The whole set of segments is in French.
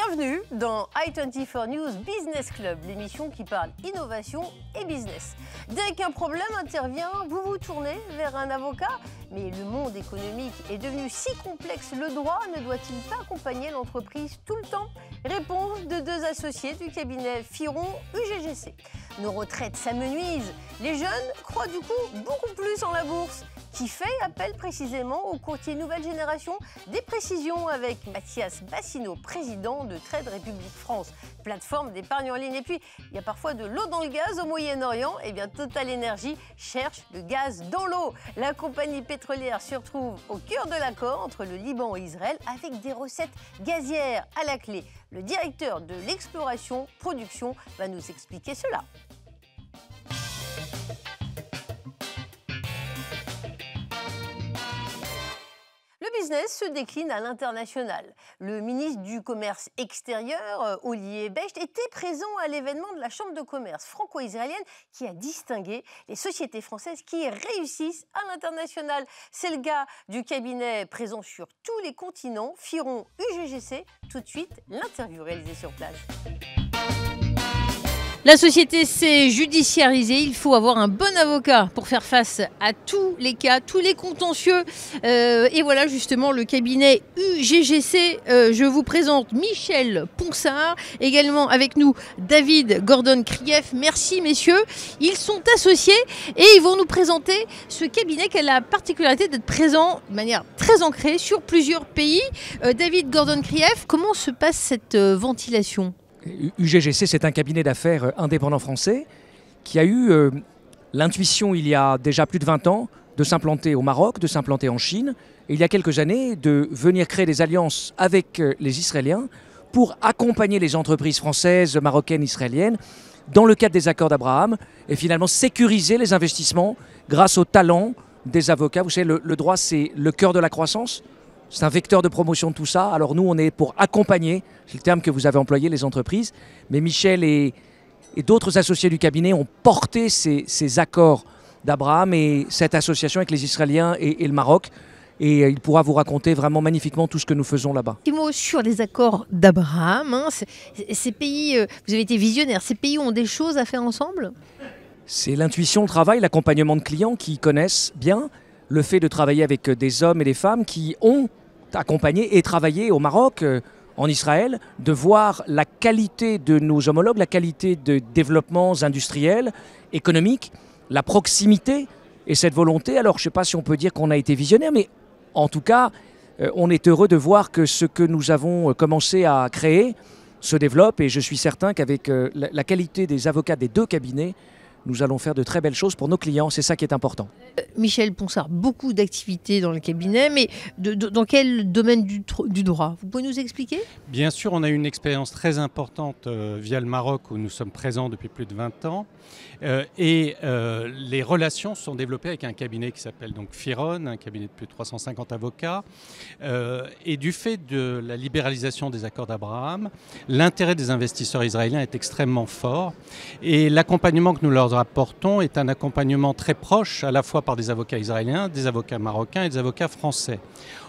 Bienvenue dans i24 News Business Club, l'émission qui parle innovation et business. Dès qu'un problème intervient, vous vous tournez vers un avocat. Mais le monde économique est devenu si complexe, le droit ne doit-il pas accompagner l'entreprise tout le temps? Réponse de deux associés du cabinet Firon UGGC. Nos retraites s'amenuisent. Les jeunes croient du coup beaucoup plus en la bourse. Qui fait appel précisément au courtier nouvelle génération? Des précisions avec Mathias Bassino, président de Trade Republic France, plateforme d'épargne en ligne. Et puis, il y a parfois de l'eau dans le gaz au Moyen-Orient. Eh bien, Total Energy cherche le gaz dans l'eau. La compagnie pétrolière se retrouve au cœur de l'accord entre le Liban et Israël avec des recettes gazières à la clé. Le directeur de l'exploration production va nous expliquer cela. Le business se décline à l'international. Le ministre du Commerce extérieur, Olivier Becht, était présent à l'événement de la Chambre de commerce franco-israélienne qui a distingué les sociétés françaises qui réussissent à l'international. C'est le cas du cabinet présent sur tous les continents, Firon UGGC. Tout de suite, l'interview réalisée sur place. La société s'est judiciarisée, il faut avoir un bon avocat pour faire face à tous les cas, tous les contentieux. Et voilà justement le cabinet UGGC. Je vous présente Michel Ponsard, également avec nous David Gordon-Krief. Merci messieurs, ils sont associés et ils vont nous présenter ce cabinet qui a la particularité d'être présent de manière très ancrée sur plusieurs pays. David Gordon-Krief, comment se passe cette ventilation ? UGGC, c'est un cabinet d'affaires indépendant français qui a eu l'intuition, il y a déjà plus de 20 ans, de s'implanter au Maroc, de s'implanter en Chine, et il y a quelques années, de venir créer des alliances avec les Israéliens pour accompagner les entreprises françaises, marocaines, israéliennes, dans le cadre des accords d'Abraham, et finalement sécuriser les investissements grâce au talent des avocats. Vous savez, le droit, c'est le cœur de la croissance. C'est un vecteur de promotion de tout ça. Alors nous, on est pour accompagner, c'est le terme que vous avez employé, les entreprises. Mais Michel et d'autres associés du cabinet ont porté ces accords d'Abraham et cette association avec les Israéliens et le Maroc. Et il pourra vous raconter vraiment magnifiquement tout ce que nous faisons là-bas. Un petit mot sur les accords d'Abraham. Ces pays, vous avez été visionnaire, ces pays ont des choses à faire ensemble? C'est l'intuition, le travail, l'accompagnement de clients qui connaissent bien le fait de travailler avec des hommes et des femmes qui ont accompagné et travaillé au Maroc, en Israël, de voir la qualité de nos homologues, la qualité de développements industriels, économiques, la proximité et cette volonté. Alors je ne sais pas si on peut dire qu'on a été visionnaire, mais en tout cas, on est heureux de voir que ce que nous avons commencé à créer se développe et je suis certain qu'avec la qualité des avocats des deux cabinets, nous allons faire de très belles choses pour nos clients, c'est ça qui est important. Michel Ponsard, beaucoup d'activités dans le cabinet, mais dans quel domaine du droit? Vous pouvez nous expliquer? Bien sûr, on a eu une expérience très importante via le Maroc où nous sommes présents depuis plus de 20 ans. Les relations se sont développées avec un cabinet qui s'appelle donc Firon, un cabinet de plus de 350 avocats. Et du fait de la libéralisation des accords d'Abraham, l'intérêt des investisseurs israéliens est extrêmement fort. Et l'accompagnement que nous leur apportons est un accompagnement très proche, à la fois par des avocats israéliens, des avocats marocains et des avocats français.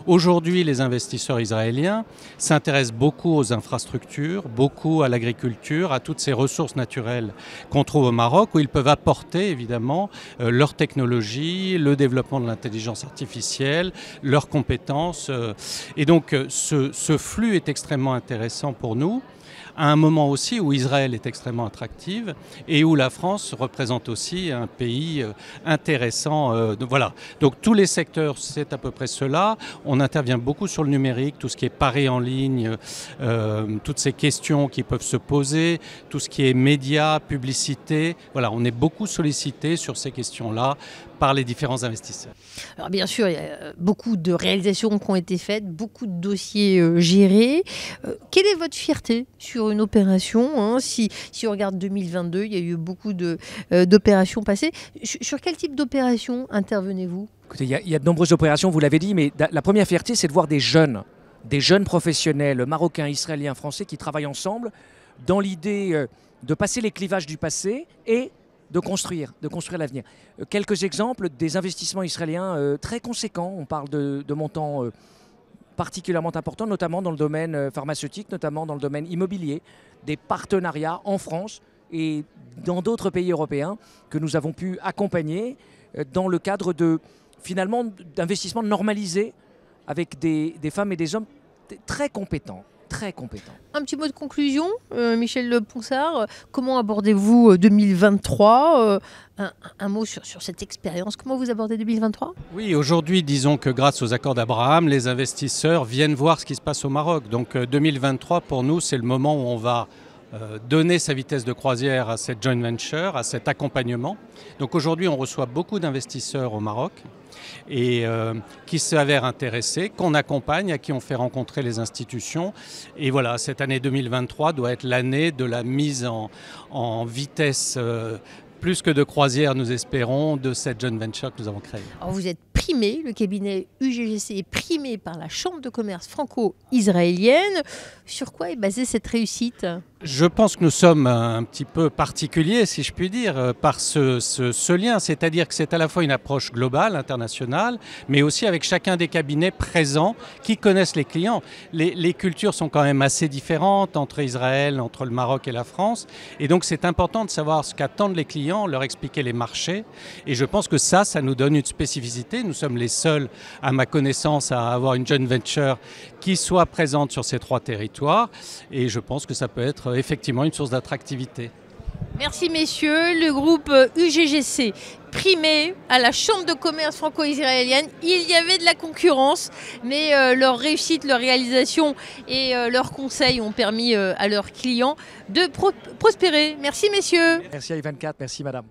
Aujourd'hui, les investisseurs israéliens s'intéressent beaucoup aux infrastructures, beaucoup à l'agriculture, à toutes ces ressources naturelles qu'on trouve au Maroc, où ils peuvent apporter évidemment leur technologie, le développement de l'intelligence artificielle, leurs compétences. Et donc ce flux est extrêmement intéressant pour nous, à un moment aussi où Israël est extrêmement attractive et où la France représente aussi un pays intéressant. Voilà. Donc tous les secteurs, c'est à peu près cela. On intervient beaucoup sur le numérique, tout ce qui est paris en ligne, toutes ces questions qui peuvent se poser, tout ce qui est médias, publicité. Voilà, on est beaucoup sollicité sur ces questions-là par les différents investisseurs. Alors bien sûr, il y a beaucoup de réalisations qui ont été faites, beaucoup de dossiers gérés. Quelle est votre fierté sur une opération, si on regarde 2022, il y a eu beaucoup d'opérations passées. Sur quel type d'opération intervenez-vous? Écoutez, il y a de nombreuses opérations, vous l'avez dit, mais la première fierté, c'est de voir des jeunes professionnels, marocains, israéliens, français, qui travaillent ensemble dans l'idée de passer les clivages du passé et de construire l'avenir. Quelques exemples des investissements israéliens très conséquents, on parle de montants particulièrement importants, notamment dans le domaine pharmaceutique, notamment dans le domaine immobilier, des partenariats en France et dans d'autres pays européens que nous avons pu accompagner dans le cadre finalement d'investissements normalisés avec des femmes et des hommes très compétents. Très compétent. Un petit mot de conclusion, Michel Ponsard, comment abordez-vous 2023 un mot sur cette expérience, comment vous abordez 2023? Oui, aujourd'hui, disons que grâce aux accords d'Abraham, les investisseurs viennent voir ce qui se passe au Maroc. Donc 2023, pour nous, c'est le moment où on va donner sa vitesse de croisière à cette joint venture, à cet accompagnement. Donc aujourd'hui, on reçoit beaucoup d'investisseurs au Maroc et qui s'avèrent intéressés, qu'on accompagne, à qui on fait rencontrer les institutions. Et voilà, cette année 2023 doit être l'année de la mise en vitesse plus que de croisière, nous espérons, de cette joint venture que nous avons créée. Alors vous êtes primé, le cabinet UGGC est primé par la Chambre de commerce franco-israélienne. Sur quoi est basée cette réussite? Je pense que nous sommes un petit peu particuliers, si je puis dire, par ce lien. C'est-à-dire que c'est à la fois une approche globale, internationale, mais aussi avec chacun des cabinets présents qui connaissent les clients. Les cultures sont quand même assez différentes entre Israël, entre le Maroc et la France. Et donc c'est important de savoir ce qu'attendent les clients, leur expliquer les marchés. Et je pense que ça nous donne une spécificité. Nous sommes les seuls, à ma connaissance, à avoir une joint venture qui soit présente sur ces 3 territoires. Et je pense que ça peut être effectivement une source d'attractivité. Merci messieurs. Le groupe UGGC primé à la Chambre de commerce franco-israélienne. Il y avait de la concurrence, mais leur réussite, leur réalisation et leurs conseils ont permis à leurs clients de prospérer. Merci messieurs. Merci à I24, merci madame.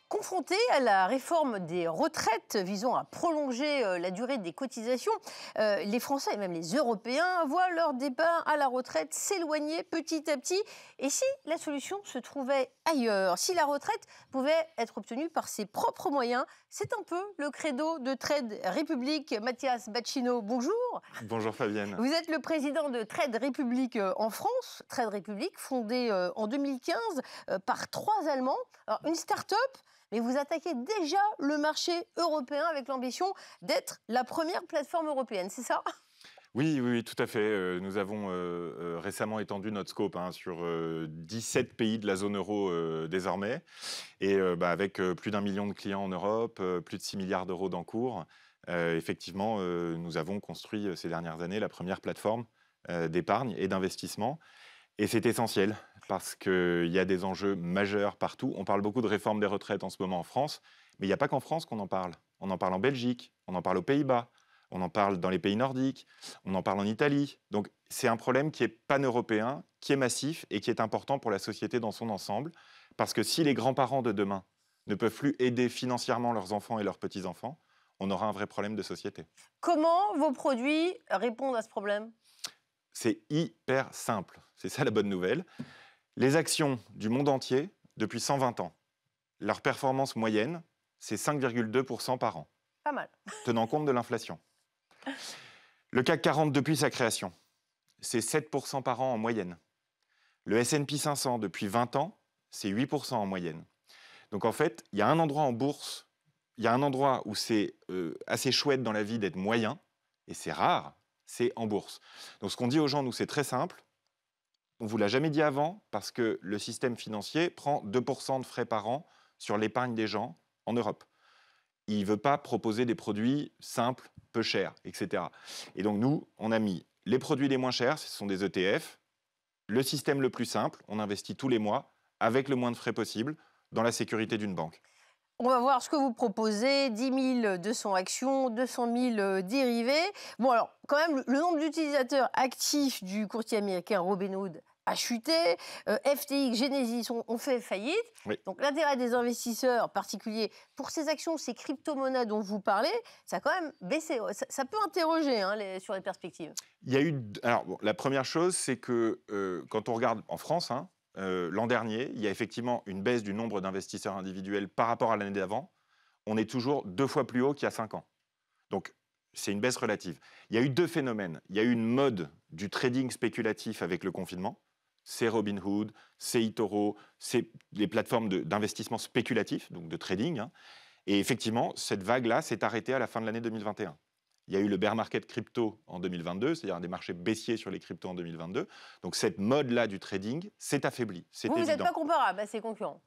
Confrontés à la réforme des retraites visant à prolonger la durée des cotisations, les Français et même les Européens voient leur départ à la retraite s'éloigner petit à petit. Et si la solution se trouvait ailleurs, si la retraite pouvait être obtenue par ses propres moyens, c'est un peu le credo de Trade Republic. Mathias Bacchino, bonjour. Bonjour Fabienne. Vous êtes le président de Trade Republic en France. Trade Republic, fondée en 2015 par 3 Allemands. Alors, une start-up, mais vous attaquez déjà le marché européen avec l'ambition d'être la première plateforme européenne, c'est ça? Oui, tout à fait. Nous avons récemment étendu notre scope sur 17 pays de la zone euro désormais. Et avec plus d'1 million de clients en Europe, plus de 6 milliards d'euros d'encours, effectivement, nous avons construit ces dernières années la première plateforme d'épargne et d'investissement. Et c'est essentiel parce qu'il y a des enjeux majeurs partout. On parle beaucoup de réforme des retraites en ce moment en France, mais il n'y a pas qu'en France qu'on en parle. On en parle en Belgique, on en parle aux Pays-Bas, on en parle dans les pays nordiques, on en parle en Italie. Donc c'est un problème qui est pan-européen, qui est massif et qui est important pour la société dans son ensemble. Parce que si les grands-parents de demain ne peuvent plus aider financièrement leurs enfants et leurs petits-enfants, on aura un vrai problème de société. Comment vos produits répondent à ce problème? C'est hyper simple, c'est ça la bonne nouvelle. Les actions du monde entier, depuis 120 ans, leur performance moyenne, c'est 5,2% par an. Pas mal. Tenant compte de l'inflation. Le CAC 40, depuis sa création, c'est 7% par an en moyenne. Le S&P 500, depuis 20 ans, c'est 8% en moyenne. Donc en fait, il y a un endroit en bourse, il y a un endroit où c'est assez chouette dans la vie d'être moyen, et c'est rare, c'est en bourse. Donc ce qu'on dit aux gens, nous, c'est très simple. On ne vous l'a jamais dit avant, parce que le système financier prend 2% de frais par an sur l'épargne des gens en Europe. Il ne veut pas proposer des produits simples, peu chers, etc. Et donc nous, on a mis les produits les moins chers, ce sont des ETF, le système le plus simple, on investit tous les mois, avec le moins de frais possible, dans la sécurité d'une banque. On va voir ce que vous proposez, 10 200 actions, 200 000 dérivés. Bon alors, quand même, le nombre d'utilisateurs actifs du courtier américain Robinhood a chuté. FTX, Genesis ont fait faillite. Oui. Donc l'intérêt des investisseurs particuliers pour ces actions, ces crypto-monnaies dont vous parlez, ça a quand même baissé. Ça peut interroger sur les perspectives. Il y a eu... Alors, bon, la première chose, c'est que quand on regarde en France, l'an dernier, il y a effectivement une baisse du nombre d'investisseurs individuels par rapport à l'année d'avant. On est toujours 2 fois plus haut qu'il y a 5 ans. Donc, c'est une baisse relative. Il y a eu 2 phénomènes. Il y a eu une mode du trading spéculatif avec le confinement. C'est Robinhood, c'est eToro, c'est les plateformes d'investissement spéculatif, donc de trading. Et effectivement, cette vague-là s'est arrêtée à la fin de l'année 2021. Il y a eu le bear market crypto en 2022, c'est-à-dire des marchés baissiers sur les cryptos en 2022. Donc cette mode-là du trading s'est affaiblie, c'est Vous n'êtes évident. pas comparable à ces concurrents.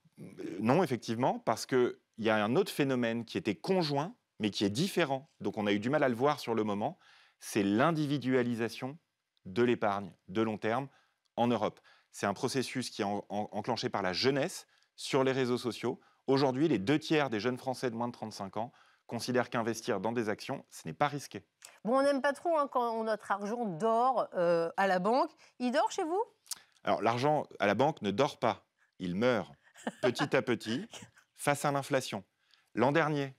Non, effectivement, parce qu'il y a un autre phénomène qui était conjoint, mais qui est différent. Donc on a eu du mal à le voir sur le moment, c'est l'individualisation de l'épargne de long terme en Europe. C'est un processus qui est enclenché par la jeunesse sur les réseaux sociaux. Aujourd'hui, les 2/3 des jeunes Français de moins de 35 ans considèrent qu'investir dans des actions, ce n'est pas risqué. Bon, on n'aime pas trop quand notre argent dort à la banque. Il dort chez vous? Alors l'argent à la banque ne dort pas, il meurt petit à petit face à l'inflation. L'an dernier,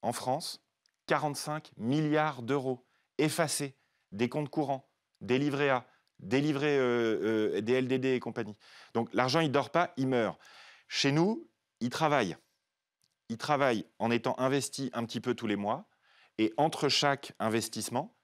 en France, 45 milliards d'euros effacés des comptes courants, des livrets A, des LDD et compagnie. Donc l'argent, il ne dort pas, il meurt. Chez nous, il travaille. Il travaille en étant investi un petit peu tous les mois. Et entre chaque investissement,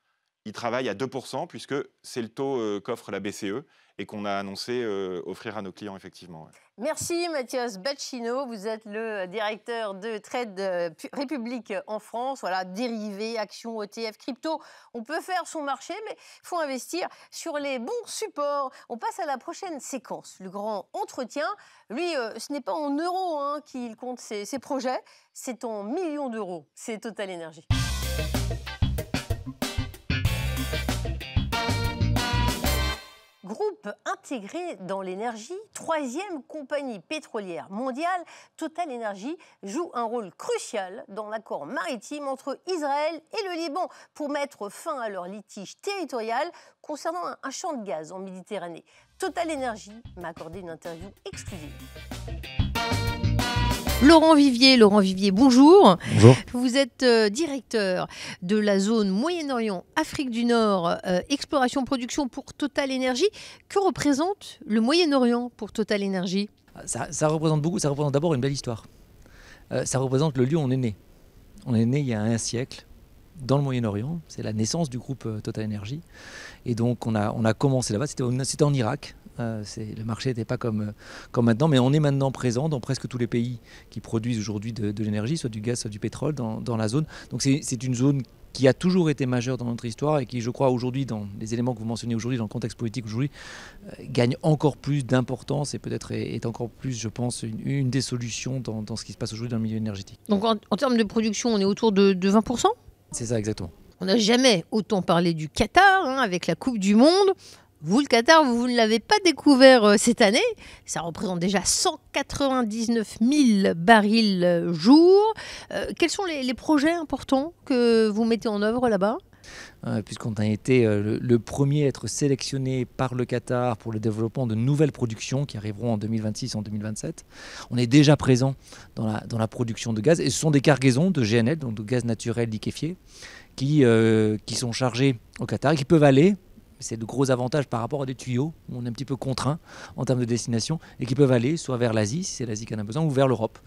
il travaille à 2%, puisque c'est le taux qu'offre la BCE et qu'on a annoncé offrir à nos clients, effectivement. Ouais. Merci Mathias Bacchino, vous êtes le directeur de Trade République en France. Voilà, dérivés, actions, ETF, crypto. On peut faire son marché, mais il faut investir sur les bons supports. On passe à la prochaine séquence, le grand entretien. Lui, ce n'est pas en euros qu'il compte ses projets, c'est en millions d'euros. C'est Total Energy. Groupe intégré dans l'énergie, 3e compagnie pétrolière mondiale, Total Energy joue un rôle crucial dans l'accord maritime entre Israël et le Liban pour mettre fin à leur litige territorial concernant un champ de gaz en Méditerranée. Total Energy m'a accordé une interview exclusive. Laurent Vivier, bonjour. Bonjour. Vous êtes directeur de la zone Moyen-Orient, Afrique du Nord, exploration-production pour Total Energy. Que représente le Moyen-Orient pour Total Energy? Ça représente beaucoup, ça représente d'abord une belle histoire. Ça représente le lieu où on est né. On est né il y a un siècle dans le Moyen-Orient, c'est la naissance du groupe Total Energy. Et donc on a commencé là-bas, c'était en Irak. Le marché n'était pas comme maintenant, mais on est maintenant présent dans presque tous les pays qui produisent aujourd'hui de l'énergie, soit du gaz, soit du pétrole dans la zone. Donc c'est une zone qui a toujours été majeure dans notre histoire et qui, je crois, aujourd'hui, dans les éléments que vous mentionnez aujourd'hui, dans le contexte politique aujourd'hui, gagne encore plus d'importance et peut-être est encore plus, je pense, une des solutions dans ce qui se passe aujourd'hui dans le milieu énergétique. Donc en termes de production, on est autour de 20%? C'est ça, exactement. On n'a jamais autant parlé du Qatar avec la Coupe du Monde. Vous, le Qatar, vous ne l'avez pas découvert cette année. Ça représente déjà 199 000 barils jour. Quels sont les projets importants que vous mettez en œuvre là-bas ? Puisqu'on a été le premier à être sélectionné par le Qatar pour le développement de nouvelles productions qui arriveront en 2026 et en 2027. On est déjà présent dans la production de gaz. Et ce sont des cargaisons de GNL, donc de gaz naturel liquéfié, qui sont chargées au Qatar et qui peuvent aller... C'est de gros avantages par rapport à des tuyaux où on est un petit peu contraint en termes de destination et qui peuvent aller soit vers l'Asie, si c'est l'Asie qui en a besoin, ou vers l'Europe.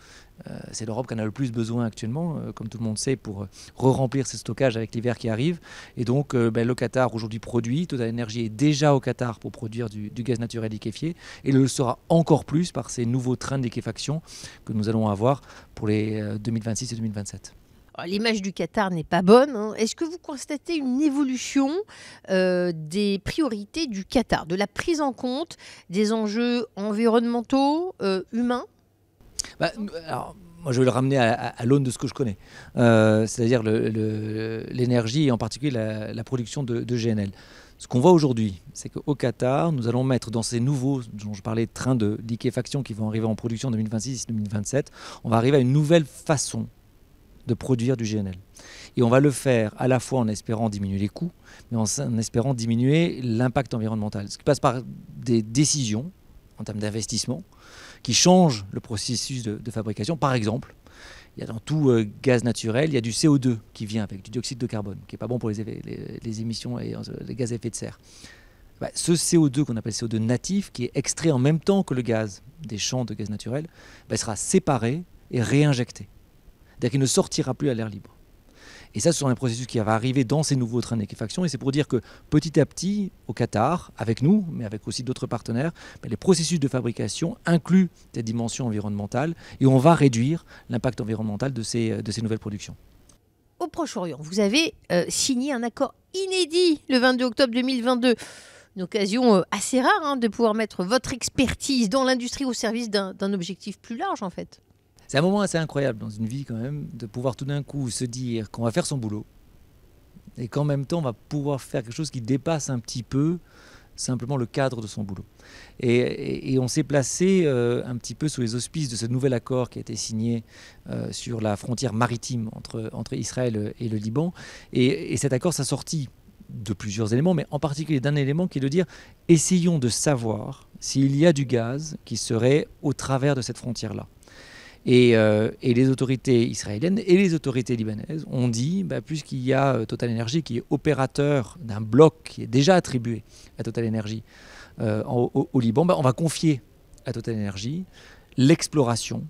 C'est l'Europe qui en a le plus besoin actuellement, comme tout le monde sait, pour re-remplir ses stockages avec l'hiver qui arrive. Et donc le Qatar aujourd'hui produit, Total Energy est déjà au Qatar pour produire du gaz naturel liquéfié et le sera encore plus par ces nouveaux trains de liquéfaction que nous allons avoir pour les 2026 et 2027. L'image du Qatar n'est pas bonne. Est-ce que vous constatez une évolution des priorités du Qatar, de la prise en compte des enjeux environnementaux, humains ? Alors, moi, je vais le ramener à l'aune de ce que je connais, c'est-à-dire l'énergie et en particulier la production de GNL. Ce qu'on voit aujourd'hui, c'est qu'au Qatar, nous allons mettre dans ces nouveaux, dont je parlais, trains de liquéfaction qui vont arriver en production en 2026-2027, on va arriver à une nouvelle façon de produire du GNL. Et on va le faire à la fois en espérant diminuer les coûts, mais en espérant diminuer l'impact environnemental. Ce qui passe par des décisions en termes d'investissement qui changent le processus de fabrication. Par exemple, il y a dans tout gaz naturel, il y a du CO2 qui vient avec du dioxyde de carbone, qui n'est pas bon pour les émissions et les gaz à effet de serre. Ce CO2 qu'on appelle CO2 natif, qui est extrait en même temps que le gaz des champs de gaz naturel, sera séparé et réinjecté. C'est-à-dire qu'il ne sortira plus à l'air libre. Et ça, ce sont les processus qui vont arriver dans ces nouveaux trains de liquéfaction. Et c'est pour dire que petit à petit, au Qatar, avec nous, mais avec aussi d'autres partenaires, les processus de fabrication incluent cette dimension environnementale et on va réduire l'impact environnemental de ces nouvelles productions. Au Proche-Orient, vous avez signé un accord inédit le 22 octobre 2022. Une occasion assez rare de pouvoir mettre votre expertise dans l'industrie au service d'un objectif plus large en fait. C'est un moment assez incroyable dans une vie quand même, de pouvoir tout d'un coup se dire qu'on va faire son boulot et qu'en même temps on va pouvoir faire quelque chose qui dépasse un petit peu simplement le cadre de son boulot. Et on s'est placé un petit peu sous les auspices de ce nouvel accord qui a été signé sur la frontière maritime entre Israël et le Liban. Et cet accord s'assortit de plusieurs éléments, mais en particulier d'un élément qui est de dire essayons de savoir s'il y a du gaz qui serait au travers de cette frontière-là. Et les autorités israéliennes et les autorités libanaises ont dit, puisqu'il y a Total Energy qui est opérateur d'un bloc qui est déjà attribué à Total Energy au Liban, on va confier à Total Energy l'exploration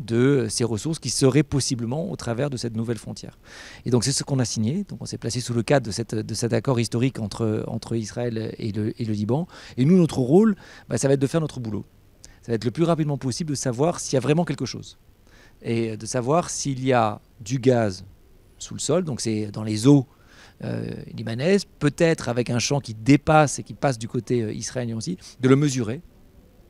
de ces ressources qui seraient possiblement au travers de cette nouvelle frontière. Et donc c'est ce qu'on a signé. Donc on s'est placé sous le cadre de cet accord historique entre Israël et le Liban. Et nous, notre rôle, ça va être de faire notre boulot. Ça va être le plus rapidement possible de savoir s'il y a vraiment quelque chose. Et de savoir s'il y a du gaz sous le sol, donc c'est dans les eaux libanaises, peut-être avec un champ qui dépasse et qui passe du côté israélien aussi, de le mesurer,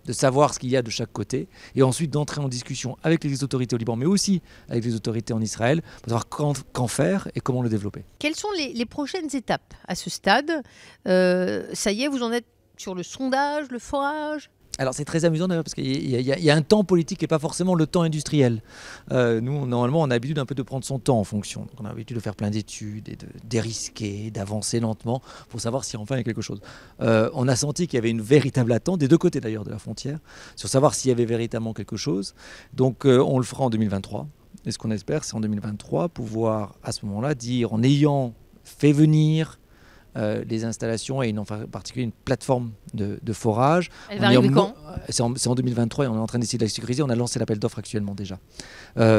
de savoir ce qu'il y a de chaque côté, et ensuite d'entrer en discussion avec les autorités au Liban, mais aussi avec les autorités en Israël, pour savoir qu'en faire et comment le développer. Quelles sont les prochaines étapes à ce stade ? Ça y est, vous en êtes sur le sondage, le forage ? Alors c'est très amusant d'ailleurs parce qu'il y a un temps politique et pas forcément le temps industriel. Nous, normalement, on a l'habitude un peu de prendre son temps en fonction. Donc, on a l'habitude de faire plein d'études et de dérisquer, d'avancer lentement pour savoir si enfin il y a quelque chose. On a senti qu'il y avait une véritable attente, des deux côtés d'ailleurs de la frontière, sur savoir s'il y avait véritablement quelque chose. Donc on le fera en 2023. Et ce qu'on espère, c'est en 2023 pouvoir à ce moment-là dire, en ayant fait venir les installations et en particulier une plateforme de forage. Elle va arriver quand ? C'est en 2023 et on est en train d'essayer de la sécuriser. On a lancé l'appel d'offres actuellement déjà.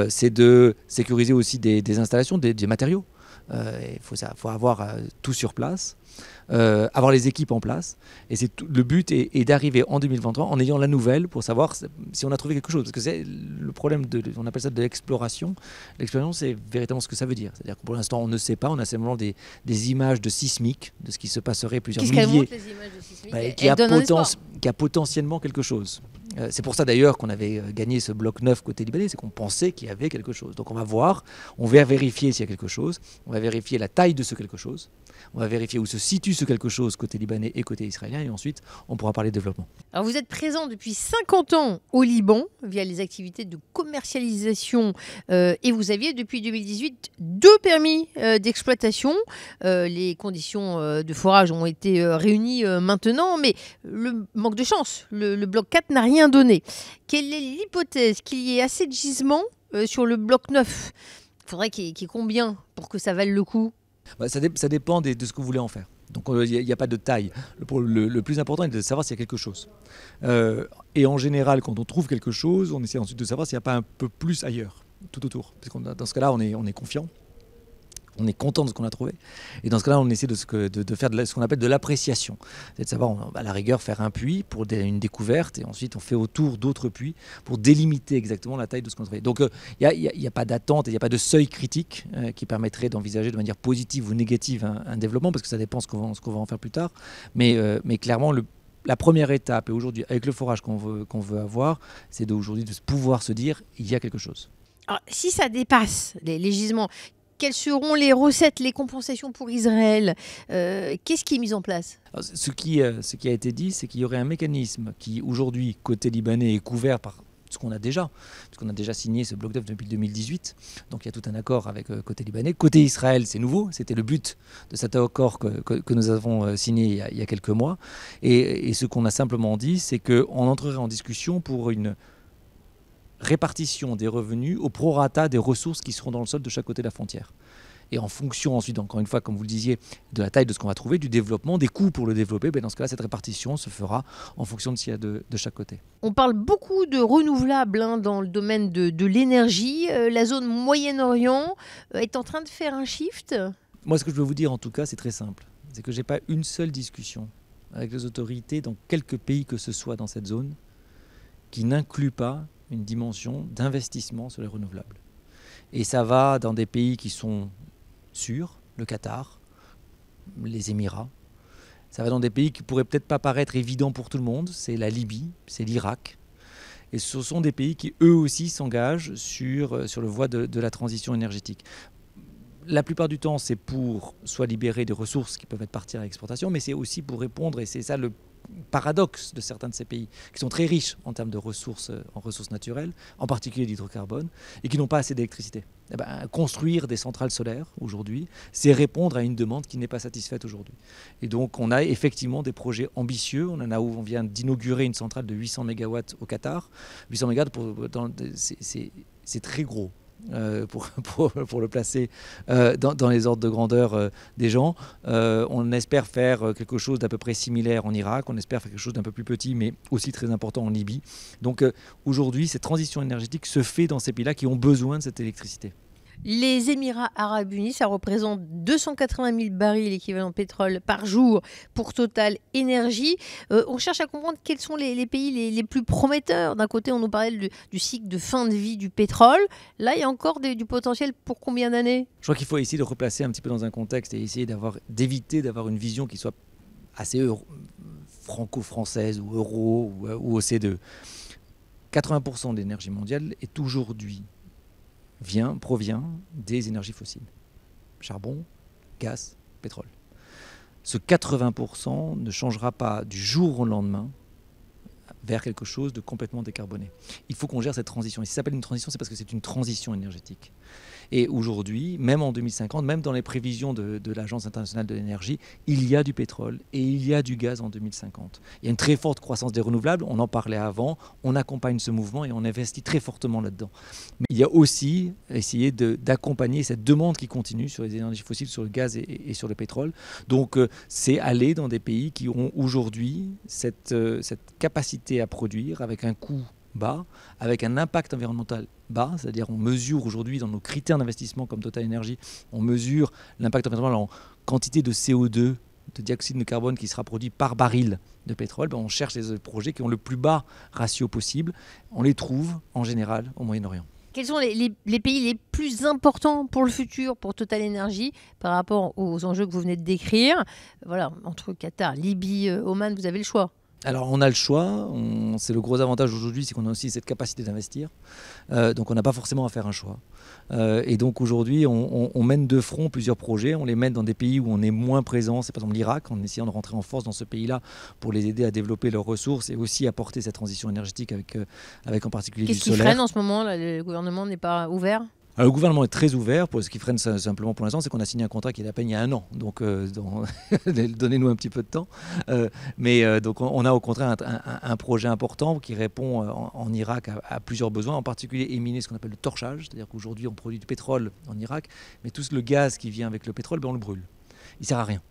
C'est de sécuriser aussi des installations, des matériaux. Il faut avoir tout sur place, avoir les équipes en place. Et le but est d'arriver en 2023 en ayant la nouvelle pour savoir si on a trouvé quelque chose. Parce que c'est le problème, on appelle ça de l'exploration. L'exploration, c'est véritablement ce que ça veut dire. C'est-à-dire que pour l'instant, on ne sait pas. On a simplement des images de sismiques, de ce qui se passerait plusieurs milliers. Qu'est-ce qu'elles montrent, les images de sismiques ? Qui a potentiellement quelque chose. C'est pour ça d'ailleurs qu'on avait gagné ce bloc 9 côté libanais, c'est qu'on pensait qu'il y avait quelque chose. Donc on va voir, on va vérifier s'il y a quelque chose, on va vérifier la taille de ce quelque chose, on va vérifier où se situe ce quelque chose côté libanais et côté israélien, et ensuite on pourra parler de développement. Alors vous êtes présent depuis 50 ans au Liban via les activités de commercialisation et vous aviez depuis 2018 2 permis d'exploitation. Les conditions de forage ont été réunies maintenant, mais le manque de chance, le bloc 4 n'a rien donné. Quelle est l'hypothèse qu'il y ait assez de gisements sur le bloc 9 ? Il faudrait qu'il y ait combien pour que ça vaille le coup ? Ça dépend de ce que vous voulez en faire. Donc il n'y a pas de taille. Le plus important est de savoir s'il y a quelque chose. Et en général, quand on trouve quelque chose, on essaie ensuite de savoir s'il n'y a pas un peu plus ailleurs, tout autour. Parce que dans ce cas-là, on est confiant. On est content de ce qu'on a trouvé. Et dans ce cas-là, on essaie de faire ce qu'on appelle de l'appréciation. C'est de savoir, à la rigueur, faire un puits pour une découverte. Et ensuite, on fait autour d'autres puits pour délimiter exactement la taille de ce qu'on a trouvé. Donc, il n'y a pas d'attente et il n'y a pas de seuil critique qui permettrait d'envisager de manière positive ou négative un développement, parce que ça dépend ce qu'on va en faire plus tard. Mais clairement, la première étape, et aujourd'hui, avec le forage qu'on veut avoir, c'est d'aujourd'hui de pouvoir se dire, il y a quelque chose. Alors, si ça dépasse les gisements, quelles seront les recettes, les compensations pour Israël ? Qu'est-ce qui est mis en place ? Alors, ce qui a été dit, c'est qu'il y aurait un mécanisme qui, aujourd'hui, côté libanais, est couvert par ce qu'on a déjà, puisqu'on a déjà signé ce bloc 9 depuis 2018. Donc il y a tout un accord avec côté libanais. Côté Israël, c'est nouveau. C'était le but de cet accord que nous avons signé il y a quelques mois. Et ce qu'on a simplement dit, c'est qu'on entrerait en discussion pour une répartition des revenus au prorata des ressources qui seront dans le sol de chaque côté de la frontière. Et en fonction ensuite, encore une fois, comme vous le disiez, de la taille de ce qu'on va trouver, du développement, des coûts pour le développer, dans ce cas-là, cette répartition se fera en fonction de ce qu'il y a de chaque côté. On parle beaucoup de renouvelables dans le domaine de l'énergie. La zone Moyen-Orient est en train de faire un shift. Moi, ce que je veux vous dire, en tout cas, c'est très simple. C'est que je n'ai pas une seule discussion avec les autorités dans quelque pays que ce soit dans cette zone qui n'inclut pas une dimension d'investissement sur les renouvelables. Et ça va dans des pays qui sont sûrs, le Qatar, les Émirats. Ça va dans des pays qui pourraient peut-être pas paraître évidents pour tout le monde, c'est la Libye, c'est l'Irak. Et ce sont des pays qui, eux aussi, s'engagent sur le voie de la transition énergétique. La plupart du temps, c'est pour soit libérer des ressources qui peuvent être parties à l'exportation, mais c'est aussi pour répondre, et c'est ça le paradoxe de certains de ces pays, qui sont très riches en termes de ressources, en ressources naturelles, en particulier d'hydrocarbone, et qui n'ont pas assez d'électricité. Construire des centrales solaires aujourd'hui, c'est répondre à une demande qui n'est pas satisfaite aujourd'hui. Et donc on a effectivement des projets ambitieux. On vient d'inaugurer une centrale de 800 MW au Qatar. 800 MW, c'est très gros. Pour le placer dans les ordres de grandeur des gens. On espère faire quelque chose d'à peu près similaire en Irak, on espère faire quelque chose d'un peu plus petit mais aussi très important en Libye. Donc aujourd'hui, cette transition énergétique se fait dans ces pays-là qui ont besoin de cette électricité. Les Émirats arabes unis, ça représente 280 000 barils équivalent pétrole par jour pour Total Énergie. On cherche à comprendre quels sont les pays les plus prometteurs. D'un côté, on nous parlait du cycle de fin de vie du pétrole. Là, il y a encore du potentiel pour combien d'années ? Je crois qu'il faut essayer de replacer un petit peu dans un contexte et essayer d'éviter d'avoir une vision qui soit assez franco-française ou euro ou OCDE. 80% de l'énergie mondiale est aujourd'hui provient des énergies fossiles. Charbon, gaz, pétrole. Ce 80% ne changera pas du jour au lendemain vers quelque chose de complètement décarboné. Il faut qu'on gère cette transition. Et si ça s'appelle une transition, c'est parce que c'est une transition énergétique. Et aujourd'hui, même en 2050, même dans les prévisions de l'Agence internationale de l'énergie, il y a du pétrole et il y a du gaz en 2050. Il y a une très forte croissance des renouvelables, on en parlait avant, on accompagne ce mouvement et on investit très fortement là-dedans. Mais il y a aussi essayer d'accompagner cette demande qui continue sur les énergies fossiles, sur le gaz et sur le pétrole. Donc c'est aller dans des pays qui ont aujourd'hui cette capacité à produire avec un coût bas, avec un impact environnemental bas, c'est-à-dire on mesure aujourd'hui dans nos critères d'investissement comme Total Energy, on mesure l'impact environnemental en quantité de CO2, de dioxyde de carbone qui sera produit par baril de pétrole. On cherche les projets qui ont le plus bas ratio possible. On les trouve en général au Moyen-Orient. Quels sont les pays les plus importants pour le futur, pour Total Energy, par rapport aux enjeux que vous venez de décrire ? Voilà, entre Qatar, Libye, Oman, vous avez le choix. Alors on a le choix, c'est le gros avantage aujourd'hui, c'est qu'on a aussi cette capacité d'investir, donc on n'a pas forcément à faire un choix. Et donc aujourd'hui on mène de front plusieurs projets, on les mène dans des pays où on est moins présent, c'est par exemple l'Irak, en essayant de rentrer en force dans ce pays-là pour les aider à développer leurs ressources et aussi apporter cette transition énergétique avec en particulier du solaire. Qu'est-ce qui freine en ce moment là, le gouvernement n'est pas ouvert ? Alors, le gouvernement est très ouvert. Ce qui freine simplement pour l'instant, c'est qu'on a signé un contrat qui est à peine il y a un an. Donc, donnez-nous un petit peu de temps. Donc, on a au contraire un projet important qui répond en Irak à plusieurs besoins, en particulier éliminer ce qu'on appelle le torchage. C'est-à-dire qu'aujourd'hui, on produit du pétrole en Irak, mais tout le gaz qui vient avec le pétrole, on le brûle. Il ne sert à rien.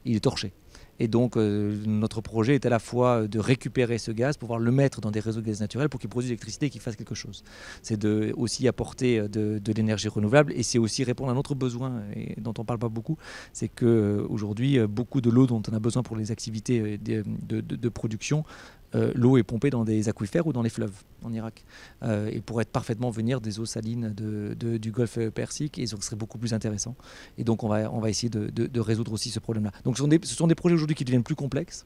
Il est torché. Et donc, notre projet est à la fois de récupérer ce gaz, pouvoir le mettre dans des réseaux de gaz naturels pour qu'il produise de l'électricité et qu'il fasse quelque chose. C'est aussi apporter de l'énergie renouvelable et c'est aussi répondre à un autre besoin dont on ne parle pas beaucoup. C'est qu'aujourd'hui, beaucoup de l'eau dont on a besoin pour les activités de production, l'eau est pompée dans des aquifères ou dans les fleuves en Irak et pourrait parfaitement venir des eaux salines du golfe Persique et donc ce serait beaucoup plus intéressant et donc on va essayer de résoudre aussi ce problème-là. Donc ce sont des projets aujourd'hui qui deviennent plus complexes.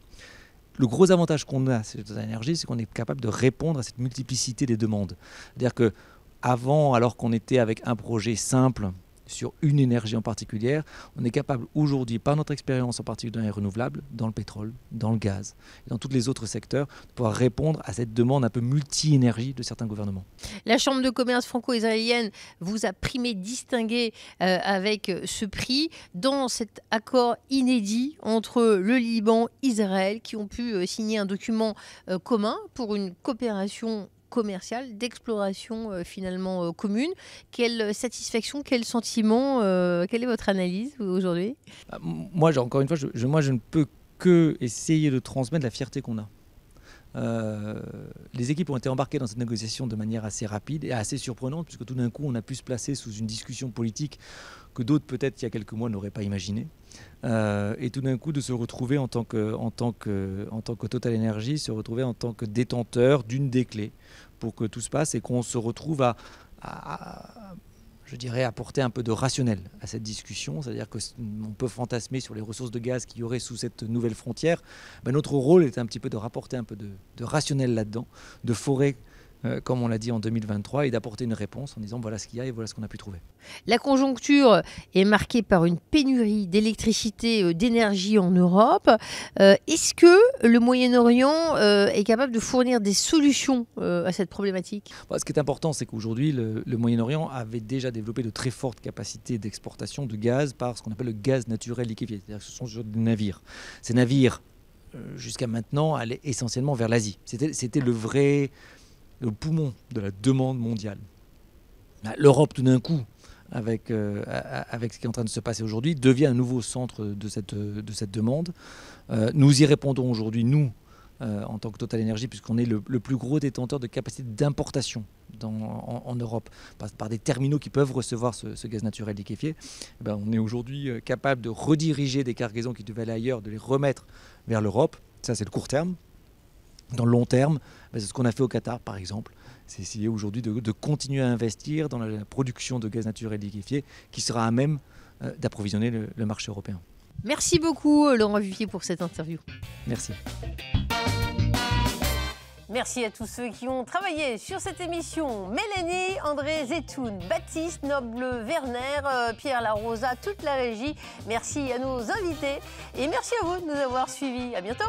Le gros avantage qu'on a sur Total Energy, c'est qu'on est capable de répondre à cette multiplicité des demandes. C'est-à-dire qu'avant, alors qu'on était avec un projet simple sur une énergie en particulière, on est capable aujourd'hui, par notre expérience en particulier dans les renouvelables, dans le pétrole, dans le gaz, et dans tous les autres secteurs, de pouvoir répondre à cette demande un peu multi-énergie de certains gouvernements. La Chambre de commerce franco-israélienne vous a primé, distingué avec ce prix dans cet accord inédit entre le Liban et Israël qui ont pu signer un document commun pour une coopération commerciale, d'exploration finalement commune. Quelle satisfaction, quel sentiment, quelle est votre analyse aujourd'hui? Moi, encore une fois, je ne peux que essayer de transmettre la fierté qu'on a. Les équipes ont été embarquées dans cette négociation de manière assez rapide et assez surprenante, puisque tout d'un coup on a pu se placer sous une discussion politique que d'autres peut-être il y a quelques mois n'auraient pas imaginé, et tout d'un coup de se retrouver en tant que Total Energy, se retrouver en tant que détenteur d'une des clés pour que tout se passe et qu'on se retrouve à je dirais, apporter un peu de rationnel à cette discussion, c'est-à-dire qu'on peut fantasmer sur les ressources de gaz qu'il y aurait sous cette nouvelle frontière. Ben, notre rôle est un petit peu de rapporter un peu de rationnel là-dedans, de forer, comme on l'a dit en 2023, et d'apporter une réponse en disant voilà ce qu'il y a et voilà ce qu'on a pu trouver. La conjoncture est marquée par une pénurie d'électricité, d'énergie en Europe. Est-ce que le Moyen-Orient est capable de fournir des solutions à cette problématique? Ce qui est important, c'est qu'aujourd'hui, le Moyen-Orient avait déjà développé de très fortes capacités d'exportation de gaz par ce qu'on appelle le gaz naturel liquéfié. C'est-à-dire que ce sont sur des navires. Ces navires, jusqu'à maintenant, allaient essentiellement vers l'Asie. C'était le poumon de la demande mondiale. L'Europe, tout d'un coup, avec ce qui est en train de se passer aujourd'hui, devient un nouveau centre de cette demande. Nous y répondons aujourd'hui, nous, en tant que Total Energy, puisqu'on est le plus gros détenteur de capacité d'importation en Europe, par des terminaux qui peuvent recevoir ce gaz naturel liquéfié. On est aujourd'hui capable de rediriger des cargaisons qui devaient aller ailleurs, de les remettre vers l'Europe. Ça, c'est le court terme. Dans le long terme, c'est ce qu'on a fait au Qatar, par exemple. C'est essayer aujourd'hui de continuer à investir dans la production de gaz naturel liquéfié qui sera à même d'approvisionner le marché européen. Merci beaucoup, Laurent Vivier, pour cette interview. Merci. Merci à tous ceux qui ont travaillé sur cette émission. Mélanie, André Zetoun, Baptiste, Noble, Werner, Pierre Larosa, toute la régie. Merci à nos invités et merci à vous de nous avoir suivis. À bientôt.